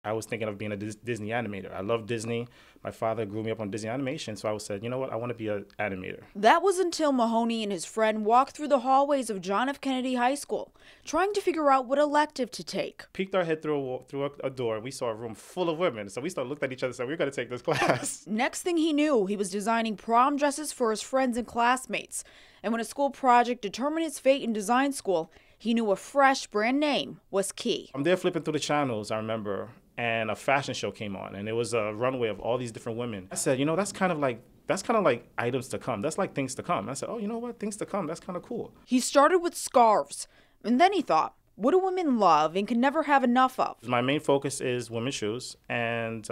I was thinking of being a Disney animator. I love Disney. My father grew me up on Disney animation, so I said, you know what, I want to be an animator. That was until Mahoney and his friend walked through the hallways of John F. Kennedy High School, trying to figure out what elective to take. Peeked our head through a door, and we saw a room full of women. So we started looking at each other and said, we're going to take this class. Next thing he knew, he was designing prom dresses for his friends and classmates. And when a school project determined his fate in design school, he knew a fresh brand name was key. I'm there flipping through the channels, I remember, and a fashion show came on, and it was a runway of all these different women. I said, you know, that's kind of like items to come. That's like things to come. I said, oh, you know what? Things to come. That's kind of cool. He started with scarves, and then he thought, what do women love and can never have enough of? My main focus is women's shoes, and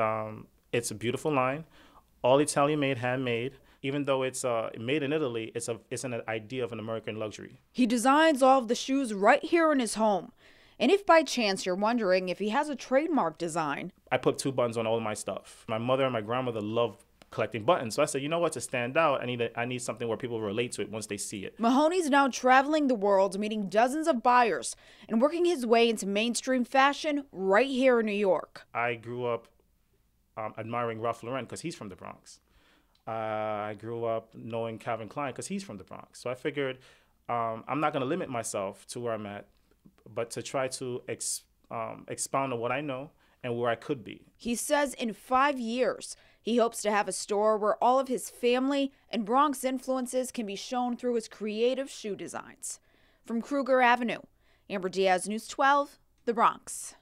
it's a beautiful line, all Italian made, handmade. Even though it's made in Italy, it's an idea of an American luxury. He designs all of the shoes right here in his home. And if by chance you're wondering if he has a trademark design, I put 2 buttons on all of my stuff. My mother and my grandmother love collecting buttons. So I said, you know what, to stand out, I need something where people relate to it once they see it. Mahoney's now traveling the world, meeting dozens of buyers and working his way into mainstream fashion right here in New York. I grew up admiring Ralph Lauren because he's from the Bronx. I grew up knowing Calvin Klein because he's from the Bronx. So I figured I'm not going to limit myself to where I'm at, but to try to expound on what I know and where I could be. He says in 5 years, he hopes to have a store where all of his family and Bronx influences can be shown through his creative shoe designs. From Kruger Avenue, Amber Diaz, News 12, the Bronx.